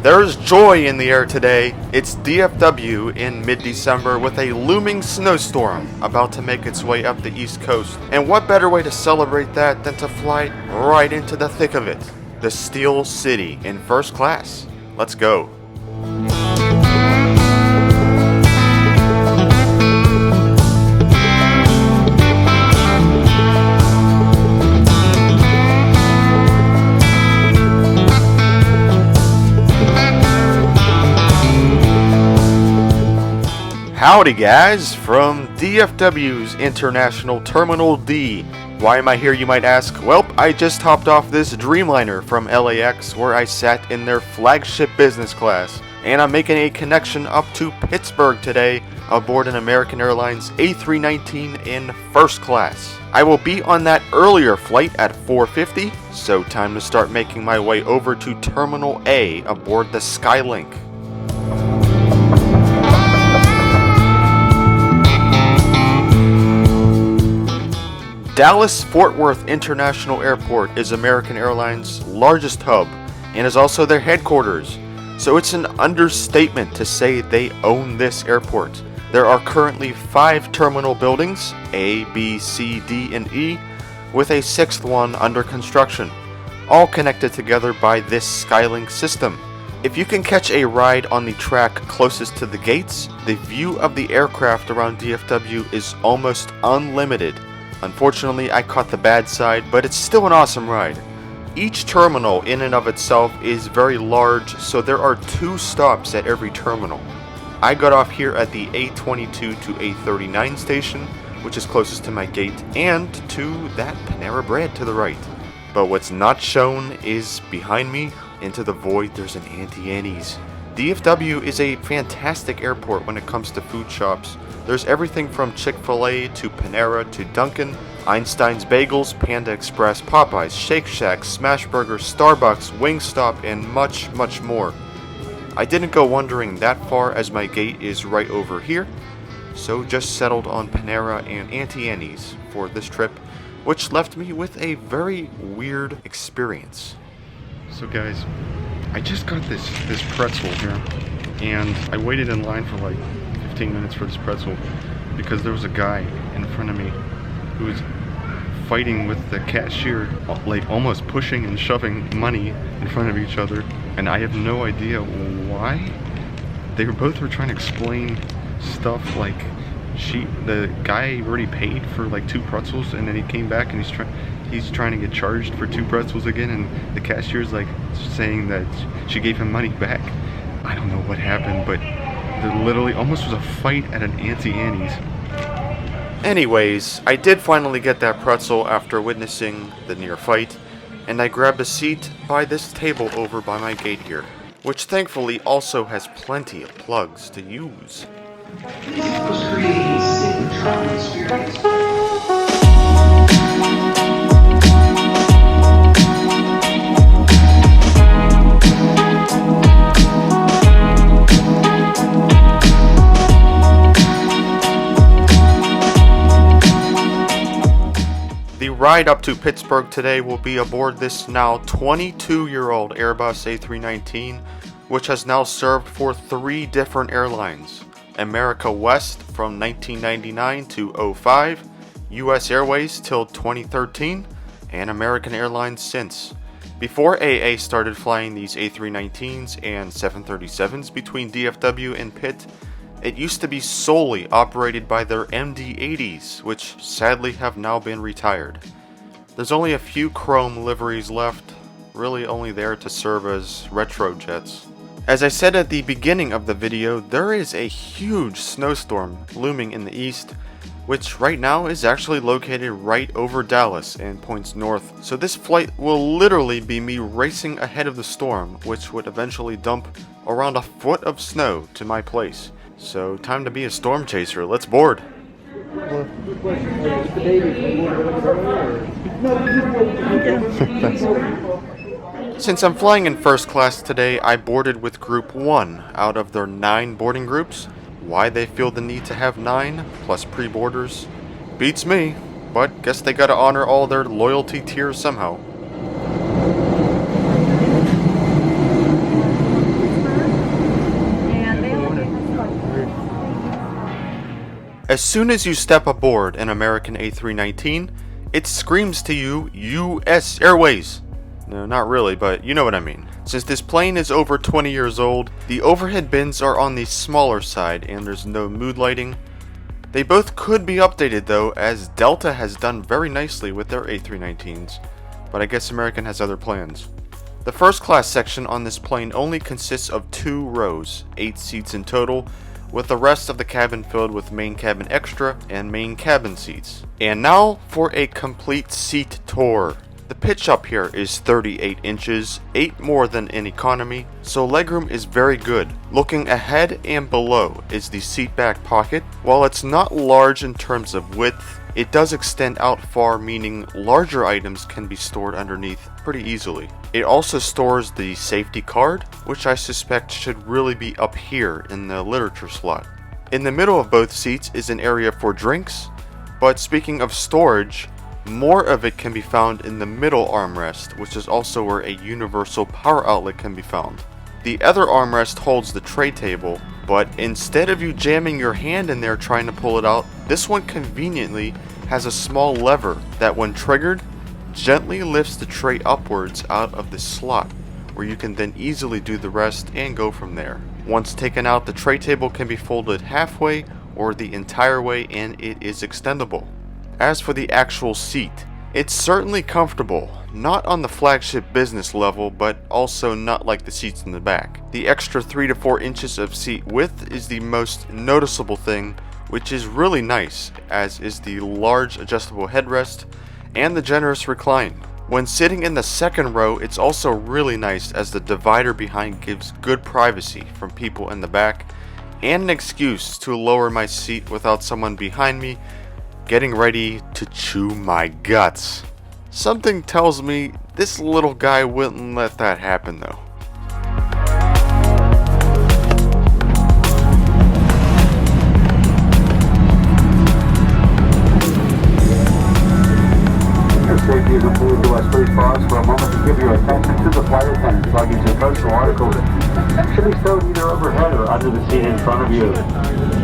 There's joy in the air today. It's DFW in mid-December with a looming snowstorm about to make its way up the East Coast. And what better way to celebrate that than to fly right into the thick of it? The Steel City in first class. Let's go. Howdy guys, from DFW's International Terminal D. Why am I here, you might ask? Well, I just hopped off this Dreamliner from LAX where I sat in their Flagship Business class, and I'm making a connection up to Pittsburgh today aboard an American Airlines A319 in first class. I will be on that earlier flight at 4:50, so time to start making my way over to Terminal A aboard the Skylink. Dallas-Fort Worth International Airport is American Airlines' largest hub and is also their headquarters, so it's an understatement to say they own this airport. There are currently 5 terminal buildings, A, B, C, D, and E, with a 6th one under construction, all connected together by this Skylink system. If you can catch a ride on the track closest to the gates, the view of the aircraft around DFW is almost unlimited. Unfortunately, I caught the bad side, but it's still an awesome ride. Each terminal in and of itself is very large, so there are 2 stops at every terminal. I got off here at the A22 to A39 station, which is closest to my gate, and to that Panera Bread to the right. But what's not shown is behind me, into the void, there's an Auntie Annie's. DFW is a fantastic airport when it comes to food shops. There's everything from Chick-fil-A to Panera to Dunkin', Einstein's Bagels, Panda Express, Popeyes, Shake Shack, Smashburger, Starbucks, Wingstop, and much, much more. I didn't go wandering that far as my gate is right over here, so just settled on Panera and Auntie Annie's for this trip, which left me with a very weird experience. So guys, I just got this pretzel here, and I waited in line for like 15 minutes for this pretzel because there was a guy in front of me who was fighting with the cashier, like almost pushing and shoving money in front of each other, and I have no idea why. They were trying to explain stuff like the guy already paid for like 2 pretzels, and then he came back and he's trying to get charged for 2 pretzels again, and the cashier's like saying that she gave him money back. I don't know what happened, but there literally almost was a fight at an Auntie Annie's. Anyways, I did finally get that pretzel after witnessing the near fight, and I grabbed a seat by this table over by my gate here, which thankfully also has plenty of plugs to use. The ride up to Pittsburgh today will be aboard this now 22-year-old Airbus A319, which has now served for 3 different airlines. America West from 1999 to 2005, US Airways till 2013, and American Airlines since. Before AA started flying these A319s and 737s between DFW and PIT, it used to be solely operated by their MD-80s, which sadly have now been retired. There's only a few chrome liveries left, really only there to serve as retro jets. As I said at the beginning of the video, there is a huge snowstorm looming in the east, which right now is actually located right over Dallas and points north. So this flight will literally be me racing ahead of the storm, which would eventually dump around a foot of snow to my place. So time to be a storm chaser. Let's board. Since I'm flying in first class today, I boarded with Group 1 out of their 9 boarding groups. Why they feel the need to have 9 plus pre-boarders beats me, but guess they gotta honor all their loyalty tiers somehow. As soon as you step aboard an American A319, it screams to you, US Airways. No, not really, but you know what I mean. Since this plane is over 20 years old, the overhead bins are on the smaller side and there's no mood lighting. They both could be updated though, as Delta has done very nicely with their A319s, but I guess American has other plans. The first class section on this plane only consists of 2 rows, 8 seats in total, with the rest of the cabin filled with main cabin extra and main cabin seats. And now for a complete seat tour. The pitch up here is 38 inches, 8 more than in economy, so legroom is very good. Looking ahead and below is the seat back pocket. While it's not large in terms of width, it does extend out far, meaning larger items can be stored underneath pretty easily. It also stores the safety card, which I suspect should really be up here in the literature slot. In the middle of both seats is an area for drinks, but speaking of storage, more of it can be found in the middle armrest, which is also where a universal power outlet can be found. The other armrest holds the tray table, but instead of you jamming your hand in there trying to pull it out, this one conveniently has a small lever that, when triggered, gently lifts the tray upwards out of the slot, where you can then easily do the rest and go from there. Once taken out, the tray table can be folded halfway or the entire way, and it is extendable. As for the actual seat, it's certainly comfortable, not on the Flagship Business level, but also not like the seats in the back. The extra 3 to 4 inches of seat width is the most noticeable thing, which is really nice, as is the large adjustable headrest and the generous recline. When sitting in the second row, it's also really nice, as the divider behind gives good privacy from people in the back and an excuse to lower my seat without someone behind me getting ready to chew my guts. Something tells me this little guy wouldn't let that happen though. Safety is important to us. Please pause for a moment to give your attention to the flight attendants. Luggage and personal articles should be stowed either overhead or under the seat in front of you.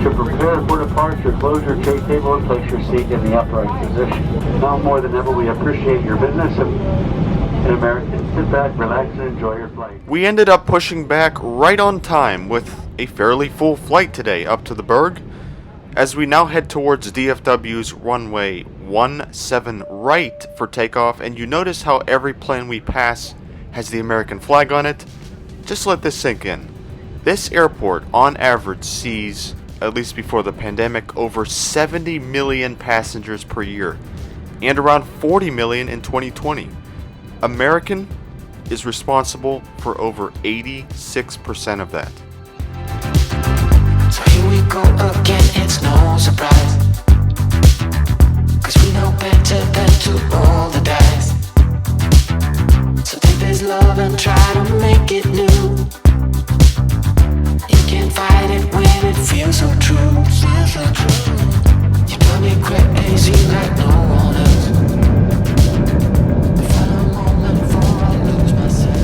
To prepare for departure, close your tray table and place your seat in the upright position. Now more than ever, we appreciate your business and Americans. Sit back, relax, and enjoy your flight. We ended up pushing back right on time with a fairly full flight today up to the Berg, as we now head towards DFW's runway 17 right for takeoff, and you notice how every plane we pass has the American flag on it. Just let this sink in. This airport on average sees, at least before the pandemic, over 70 million passengers per year, and around 40 million in 2020. American is responsible for over 86% of that. So here we go again, it's no surprise, 'cause we know better than to roll the dice. So take this love and try to make it new. You can't fight it when it feels so true. You drive me crazy like no one else. The final moment before I lose myself.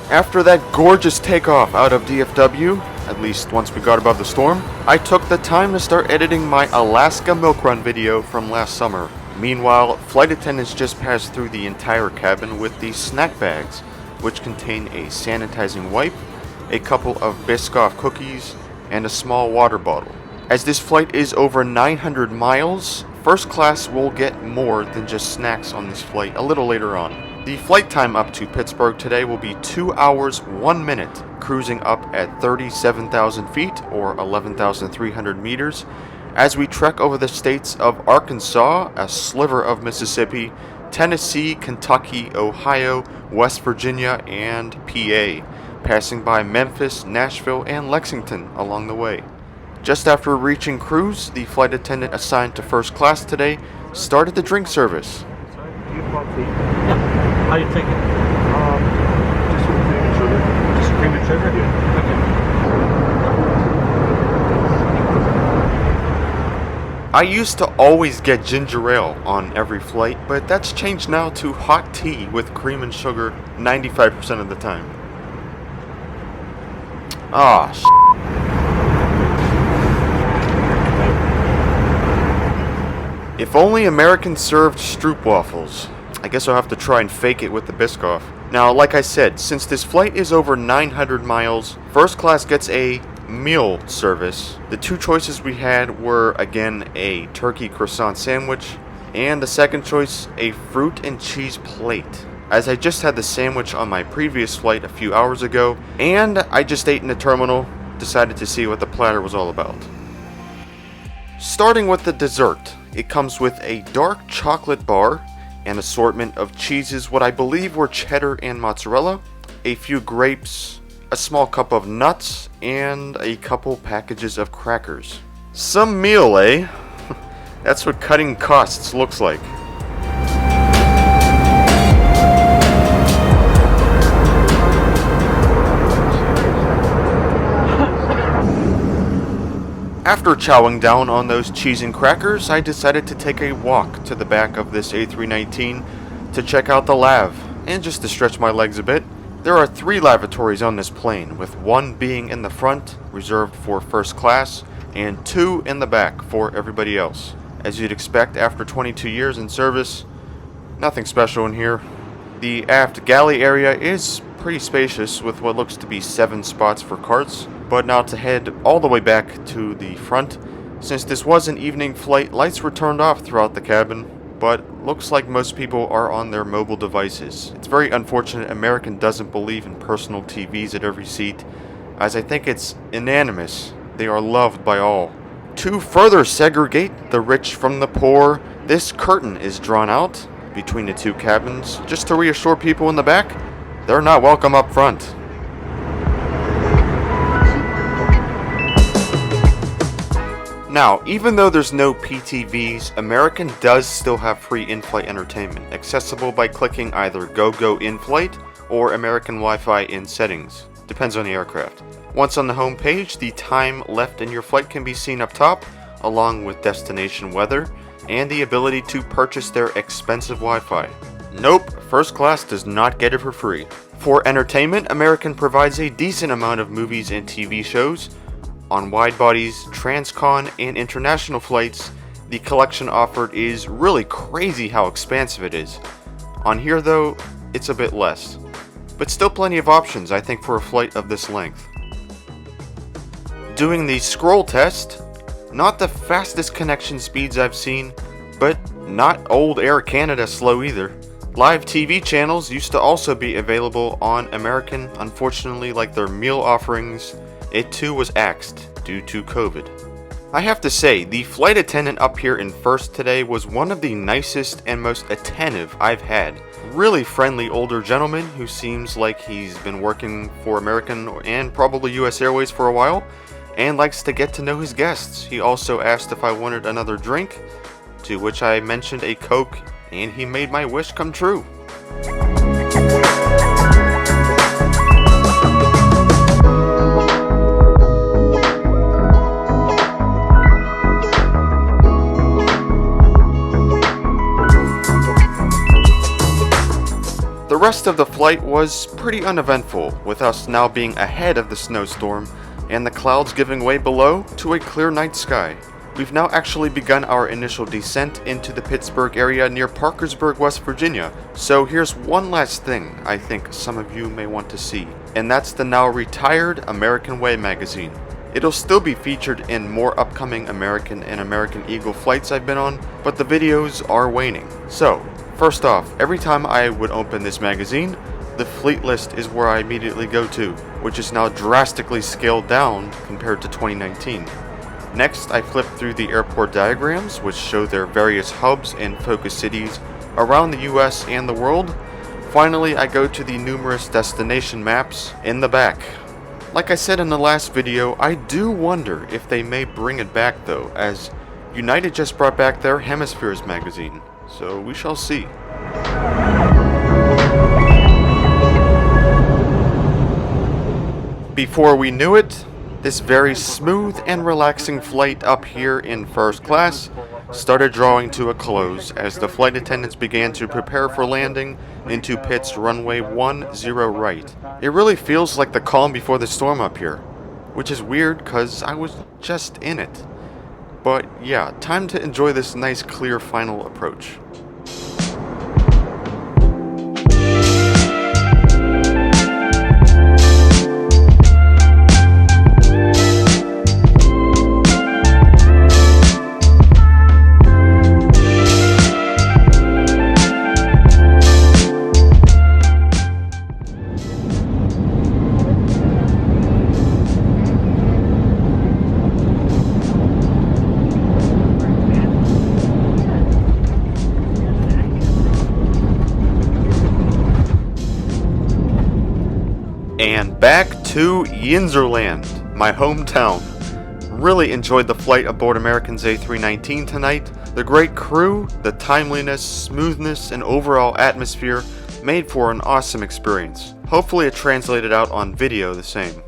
After that gorgeous takeoff out of DFW, at least once we got above the storm, I took the time to start editing my Alaska milk run video from last summer. Meanwhile, flight attendants just passed through the entire cabin with these snack bags, which contain a sanitizing wipe, a couple of Biscoff cookies, and a small water bottle. As this flight is over 900 miles, first class will get more than just snacks on this flight a little later on. The flight time up to Pittsburgh today will be 2 hours 1 minute, cruising up at 37,000 feet or 11,300 meters as we trek over the states of Arkansas, a sliver of Mississippi, Tennessee, Kentucky, Ohio, West Virginia, and PA, passing by Memphis, Nashville, and Lexington along the way. Just after reaching cruise, the flight attendant assigned to first class today started the drink service. Yeah. How you take it? Just some cream and sugar. Just cream and sugar? Yeah. Okay. I used to always get ginger ale on every flight, but that's changed now to hot tea with cream and sugar 95% of the time. Ah, If only American served stroopwafels. I guess I'll have to try and fake it with the Biscoff. Now, like I said, since this flight is over 900 miles, first class gets a meal service. The two choices we had were, again, a turkey croissant sandwich, and the second choice, a fruit and cheese plate. As I just had the sandwich on my previous flight a few hours ago, and I just ate in the terminal, decided to see what the platter was all about. Starting with the dessert, it comes with a dark chocolate bar, an assortment of cheeses, what I believe were cheddar and mozzarella, a few grapes, a small cup of nuts, and a couple packages of crackers. Some meal, eh? That's what cutting costs looks like. After chowing down on those cheese and crackers, I decided to take a walk to the back of this A319 to check out the lav, and just to stretch my legs a bit. There are 3 lavatories on this plane, with 1 being in the front, reserved for first class, and 2 in the back for everybody else. As you'd expect after 22 years in service, nothing special in here. The Aft Galley area is pretty spacious with what looks to be 7 spots for carts, but now to head all the way back to the front. Since this was an evening flight, lights were turned off throughout the cabin, but looks like most people are on their mobile devices. It's very unfortunate American doesn't believe in personal TVs at every seat, as I think it's unanimous. They are loved by all. To further segregate the rich from the poor, this curtain is drawn out between the 2 cabins, just to reassure people in the back they're not welcome up front. Now, even though there's no PTVs, American does still have free in-flight entertainment, accessible by clicking either GoGo in-flight or American Wi-Fi in settings. Depends on the aircraft. Once on the home page, the time left in your flight can be seen up top, along with destination weather, and the ability to purchase their expensive Wi-Fi. Nope, first class does not get it for free. For entertainment, American provides a decent amount of movies and TV shows. On wide bodies, transcon, and international flights, the collection offered is really crazy how expansive it is. On here though, it's a bit less. But still plenty of options, I think, for a flight of this length. Doing the scroll test, not the fastest connection speeds I've seen, but not old Air Canada slow either. Live TV channels used to also be available on American. Unfortunately, like their meal offerings, it too was axed due to COVID. I have to say, the flight attendant up here in first today was one of the nicest and most attentive I've had. Really friendly older gentleman who seems like he's been working for American and probably US Airways for a while, and likes to get to know his guests. He also asked if I wanted another drink, to which I mentioned a Coke, and he made my wish come true. The rest of the flight was pretty uneventful, with us now being ahead of the snowstorm and the clouds giving way below to a clear night sky. We've now actually begun our initial descent into the Pittsburgh area near Parkersburg, West Virginia. So here's one last thing I think some of you may want to see, and that's the now retired American Way magazine. It'll still be featured in more upcoming American and American Eagle flights I've been on, but the videos are waning. So, First off, every time I would open this magazine, the fleet list is where I immediately go to, which is now drastically scaled down compared to 2019. Next, I flip through the airport diagrams, which show their various hubs and focus cities around the US and the world. Finally, I go to the numerous destination maps in the back. Like I said in the last video, I do wonder if they may bring it back though, as United just brought back their Hemispheres magazine, so we shall see. Before we knew it, this very smooth and relaxing flight up here in first class started drawing to a close as the flight attendants began to prepare for landing into Pitt's runway 10 right. It really feels like the calm before the storm up here, which is weird cause I was just in it. But yeah, time to enjoy this nice clear final approach. And back to Yinzerland, my hometown. Really enjoyed the flight aboard American's A319 tonight. The great crew, the timeliness, smoothness, and overall atmosphere made for an awesome experience. Hopefully it translated out on video the same.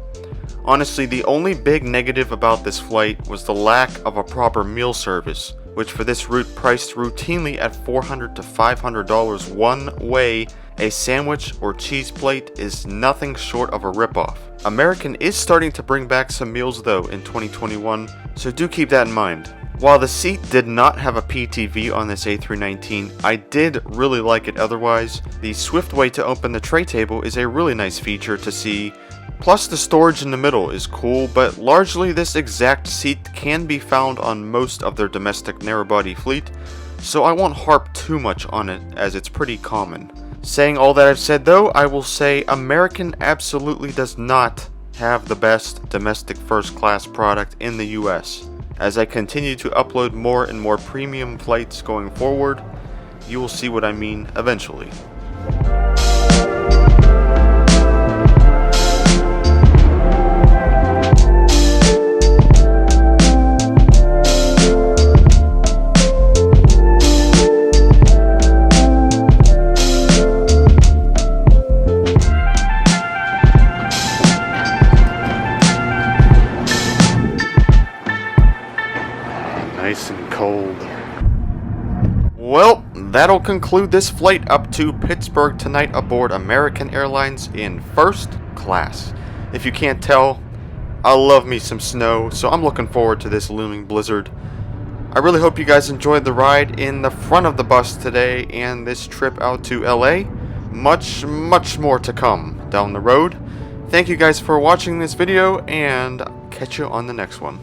Honestly, the only big negative about this flight was the lack of a proper meal service, which for this route priced routinely at $400 to $500 one way. A sandwich or cheese plate is nothing short of a ripoff. American is starting to bring back some meals though in 2021, so do keep that in mind. While the seat did not have a PTV on this A319, I did really like it otherwise. The swift way to open the tray table is a really nice feature to see. Plus the storage in the middle is cool, but largely this exact seat can be found on most of their domestic narrowbody fleet, so I won't harp too much on it as it's pretty common. Saying all that I've said though, I will say American absolutely does not have the best domestic first class product in the US. As I continue to upload more and more premium flights going forward, you will see what I mean eventually. Nice and cold. Well, that'll conclude this flight up to Pittsburgh tonight aboard American Airlines in first class. If you can't tell, I love me some snow, so I'm looking forward to this looming blizzard. I really hope you guys enjoyed the ride in the front of the bus today and this trip out to LA. Much more to come down the road. Thank you guys for watching this video, and catch you on the next one.